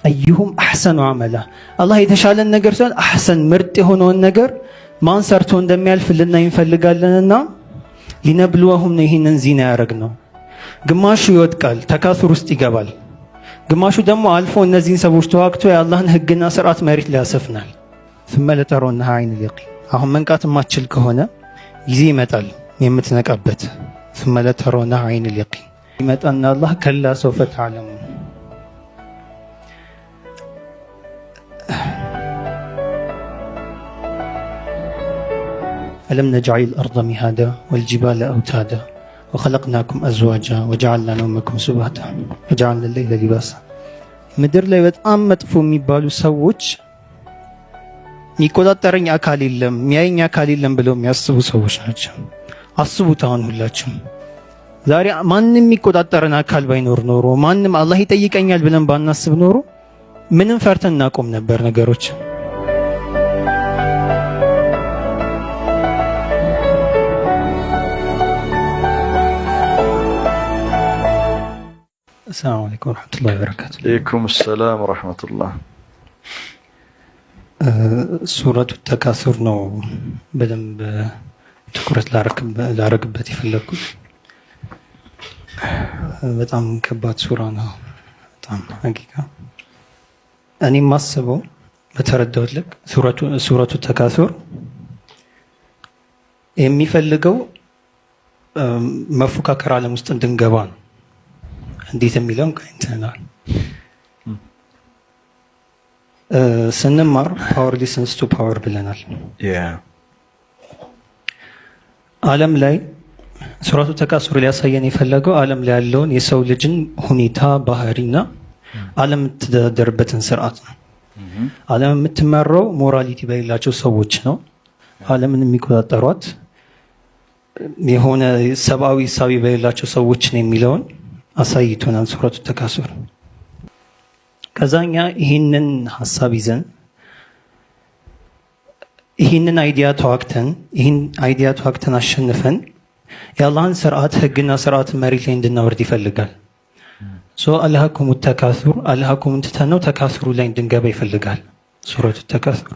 አዩሁም አሕሰኑ ዐመላ አላህ የተሻለን ነገር ሲሆን አሕሰን ምርጥ የሆነውን ነገር ማን ሰርቶ እንደሚያልፍ ልናይ እንፈልጋለንና ሊነብልወሁም ነው ይህንን ዚና ያደረግነው። ግማሹ ይወድቃል ተካሱር ውስጥ ይገባል፣ ግማሹ ደግሞ አልፎ እነዚህን ሰዎች ተዋግቶ የአላህን ህግና ስርዓት መሬት ላይ ያሰፍናል። ثم لترونها عين اليقين አሁን መንቃት የማትችል ከሆነ ጊዜ ይመጣል የምትነቃበት። ثم لترونها عين اليقين ይመጣና አላህ ከላ ሰውፈ ተዕለሙን ألم نجعل الأرض مهادا والجبال أوتادا وخلقناكم أزواجا وجعلنا نومكم سباتا وجعلنا الليل لباسا ምድር ላይ በጣም መጥፎ የሚባሉ ሰዎች የሚቆጣጠረኝ አካል የለም የሚያየኝ አካል የለም ብለው የሚያስቡ ሰዎች ናቸው። አስቡት አሁን ሁላችሁም ዛሬ ማንንም የሚቆጣጠረን አካል ባይኖር ኖሮ ማንንም አላህ ይጠይቀኛል ብለን ባናስብ ኖሮ ምንም ፈርተን እናቆም ነበር ነገሮች። السلام عليكم ورحمة الله وبركاته. عليكم السلام ورحمة الله. سورة التكاثر ነው በደንብ ትኩረት ላረግበት የፈለኩት። በጣም ከባድ ሱራ ነው። በጣም ሐቂቃ እኔ ማስበው በተረዳሁት ልክ ሱረቱ ተካሱር የሚፈልገው መፎካከር ዓለም ውስጥ እንድንገባ ነው። እንዴት የሚለውን ካይንተናል ስንማር ፓወር ሊሰንስ ቱ ፓወር ብለናል። ዓለም ላይ ሱረቱ ተካሱር ሊያሳየን የፈለገው ዓለም ላይ ያለውን የሰው ልጅን ሁኔታ ባህሪና ዓለም የምትተዳደርበትን ስርዓት ነው። ዓለም የምትመራው ሞራሊቲ በሌላቸው ሰዎች ነው። ዓለምን የሚቆጣጠሯት የሆነ ሰብአዊ ሳቢ በሌላቸው ሰዎች ነው የሚለውን አሳይቶናል ሱረቱ ተካሱር። ከዛኛ ይህንን ሐሳብ ይዘን ይህንን አይዲያ ተዋግተን አሸንፈን የአላህን ስርዓት ህግና ስርዓት መሬት ላይ እንድናወርድ ይፈልጋል። አልሃኩም ተካሱር አልሃኩም ትተነው ተካሱሩ ላይ እንድንገባ ይፈልጋል ሱረቱ ተካሱር።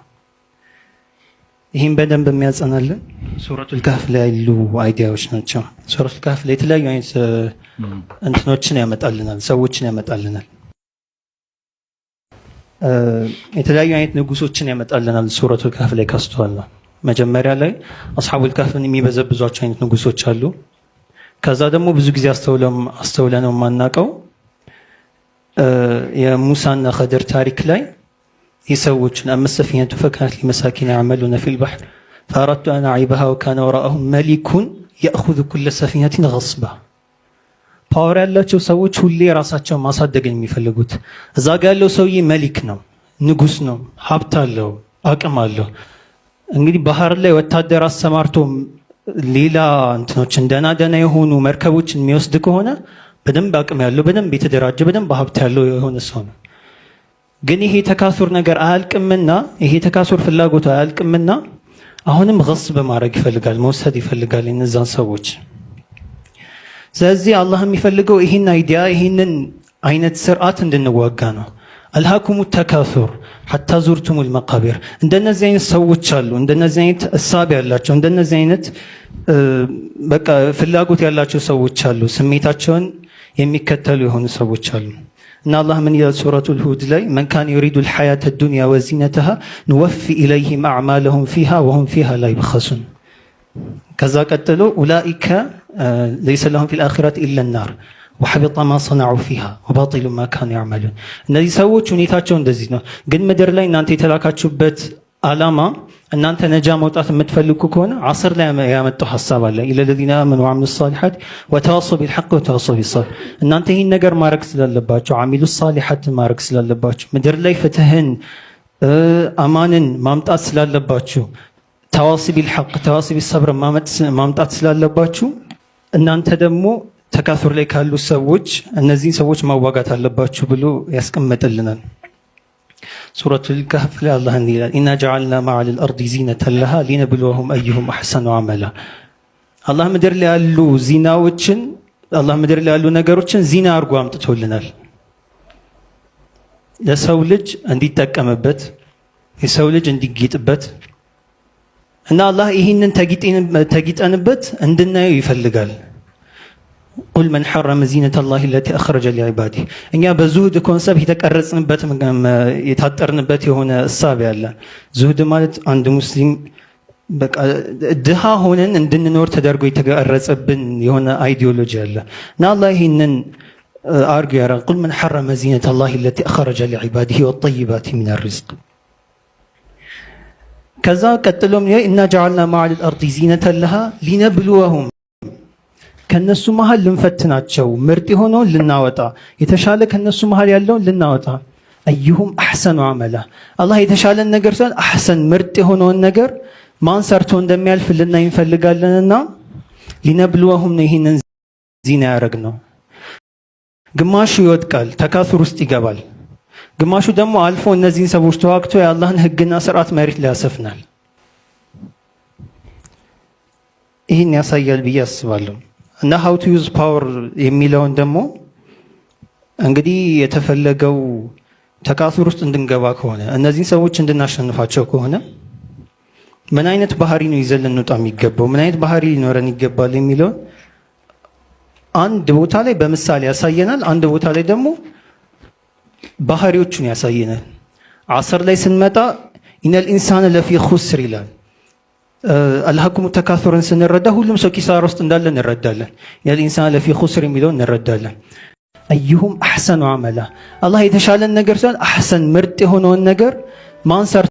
ይህም በደንብ የሚያጸናልን ሱረቱል ካህፍ ላይ ያሉ አይዲያዎች ናቸው። ሱረቱል ካህፍ ላይ የተለያዩ አይነት እንትኖችን ያመጣልናል፣ ሰዎችን ያመጣልናል፣ የተለያዩ አይነት ንጉሶችን ያመጣልናል። ሱረቱል ካህፍ ላይ ካስተዋልና መጀመሪያ ላይ አስሐቡል ካህፍን የሚበዘብዟቸው አይነት ንጉሶች አሉ። ከዛ ደግሞ ብዙ ጊዜ አስተውለነው የማናውቀው የሙሳና ኸድር ታሪክ ላይ የሰዎችን አመሰፊነቱ ፈካነት ሊመሳኪን ያዕመሉነ ፊል ባህር ፈአረድቱ አን አዕይበሃ ወካነ ወራአሁም መሊኩን የእኹዙ ኩለ ሰፊነቲን ገስባ። ፓወር ያላቸው ሰዎች ሁሌ ራሳቸውን ማሳደግን የሚፈልጉት። እዛ ጋ ያለው ሰውዬ መሊክ ነው፣ ንጉስ ነው፣ ሀብት አለው፣ አቅም አለው። እንግዲህ ባህር ላይ ወታደር አሰማርቶ ሌላ እንትኖችን ደህና የሆኑ መርከቦችን የሚወስድ ከሆነ በደንብ አቅም ያለው በደንብ የተደራጀ በደንብ ሀብት ያለው የሆነ ሰው ነው። ግን ይሄ ተካሱር ነገር አያልቅምና ይሄ ተካሱር ፍላጎቱ አያልቅምና አሁንም ገስብ ማድረግ ይፈልጋል፣ መውሰድ ይፈልጋል እነዛን ሰዎች። ስለዚህ አላህ የሚፈልገው ይህን አይዲያ ይህንን አይነት ስርዓት እንድንዋጋ ነው። አልሃኩሙ ተካሱር ሐታ ዙርቱሙል መቃብር። እንደነዚህ አይነት ሰዎች አሉ፣ እንደነዚህ አይነት እሳቤ ያላቸው እንደነዚህ አይነት በቃ ፍላጎት ያላቸው ሰዎች አሉ፣ ስሜታቸውን የሚከተሉ የሆኑ ሰዎች አሉ። እና አላህ ምን ይላል ሱረቱል ሁድ ላይ መን ካነ ዩሪዱል ሐያተ ዱንያ ወዚነተሃ ንወፊ ኢለይሂም አዕማለሁም ፊሃ ወሁም ፊሃ ላ ዩብኸሱን። ከዛ ቀጥሎ ኡላኢከ ለይሰ ለሁም ፊል አኺረቲ ኢላ ናር ወሐቢጠ ማ ሰነዑ ፊሃ ወባጢሉ ማ ካኑ ያዕመሉን። እነዚህ ሰዎች ሁኔታቸው እንደዚህ ነው። ግን ምድር ላይ እናንተ የተላካችሁበት ዓላማ እናንተ ነጃ መውጣት የምትፈልጉ ከሆነ ዓስር ላይ ያመጣው ሐሳብ አለ ኢለለዚነ አመኑ ወዐሚሉ ሷሊሓት ወተዋሰው ቢልሐቅ ወተዋሰው ቢሰብር። እናንተ ይህን ነገር ማድረግ ስላለባቸው አሚሉ ሷሊሓት ማድረግ ስላለባቸው ምድር ላይ ፍትህን አማንን ማምጣት ስላለባችሁ ተዋሲ ቢልሐቅ ተዋሲ ቢሰብር ማምጣት ስላለባችሁ እናንተ ደግሞ ተካሱር ላይ ካሉ ሰዎች እነዚህን ሰዎች ማዋጋት አለባችሁ ብሎ ያስቀምጥልናል። ሱረቱል ካህፍ ላይ አላህ እንዲህ ይላል ኢና ጀዐልና መዐል አርዲ ዚነተን ለሃ ሊነብሉወሁም አዩሁም አሕሰኑ ዐመላ። አላህ ምድር ላይ ያሉ ዚናዎችን አላህ ምድር ላይ ያሉ ነገሮችን ዚና አድርጎ አምጥቶልናል። ለሰው ልጅ እንዲጠቀምበት የሰው ልጅ እንዲጌጥበት እና አላህ ይህንን ተጊጠንበት እንድናየው ይፈልጋል። ቁል መን ሐረመ ዚነተ ላሂ ለቲ አኽረጀ ሊዒባዲህ። እኛ በዙህድ ኮንሰፕት የተቀረጽንበት የታጠርንበት የሆነ እሳቤ አለ። ዙህድ ማለት አንድ ሙስሊም በቃ ድሃ ሆነን እንድንኖር ተደርጎ የተቀረጸብን የሆነ አይዲዮሎጂ አለ እና አላህ ይህንን አርጎ ያራል። ቁል መን ሐረመ ዚነተ ላሂ ለቲ አኽረጀ ሊዒባዲህ ወጠይባቲ ሚነ ሪዝቅ። ከዛ ቀጥሎም ኢና ጀዐልና መዐል አርዲ ዚነተን ለሃ ሊነብሉወሁም፣ ከነሱ መሃል ልንፈትናቸው፣ ምርጥ የሆነውን ልናወጣ፣ የተሻለ ከነሱ መሃል ያለውን ልናወጣ። አዩሁም አሕሰኑ ዐመላ፣ አላህ የተሻለን ነገር ሲሆን አሕሰን ምርጥ የሆነውን ነገር ማን ሰርቶ እንደሚያልፍ ልናይ እንፈልጋለንና ሊነብሉወሁም ነው ይህንን ዚና ያደረግነው። ግማሹ ይወድቃል፣ ተካሱር ውስጥ ይገባል። ግማሹ ደግሞ አልፎ እነዚህን ሰዎች ተዋግቶ የአላህን ሕግና ስርዓት መሬት ላይ ያሰፍናል። ይህን ያሳያል ብዬ አስባለሁ። እና ሃው ቱ ዩዝ ፓወር የሚለውን ደግሞ እንግዲህ የተፈለገው ተካሱር ውስጥ እንድንገባ ከሆነ እነዚህን ሰዎች እንድናሸንፋቸው ከሆነ ምን አይነት ባህሪ ነው ይዘን ልንወጣ የሚገባው? ምን አይነት ባህሪ ሊኖረን ይገባል የሚለውን አንድ ቦታ ላይ በምሳሌ ያሳየናል። አንድ ቦታ ላይ ደግሞ ባህሪዎቹን ያሳየናል። ዓስር ላይ ስንመጣ ኢነል ኢንሳነ ለፊ ኹስር ይላል። አልሃኩሙ ተካሱርን ስንረዳ ሁሉም ሰው ኪሳራ ውስጥ እንዳለ እንረዳለን። ኢነል ኢንሳነ ለፊ ኹስር የሚለውን እንረዳለን። አዩሁም አሕሰኑ ዐመላ፣ አላህ የተሻለን ነገር ሲሆን አሕሰን ምርጥ የሆነውን ነገር ማን ሰርቶ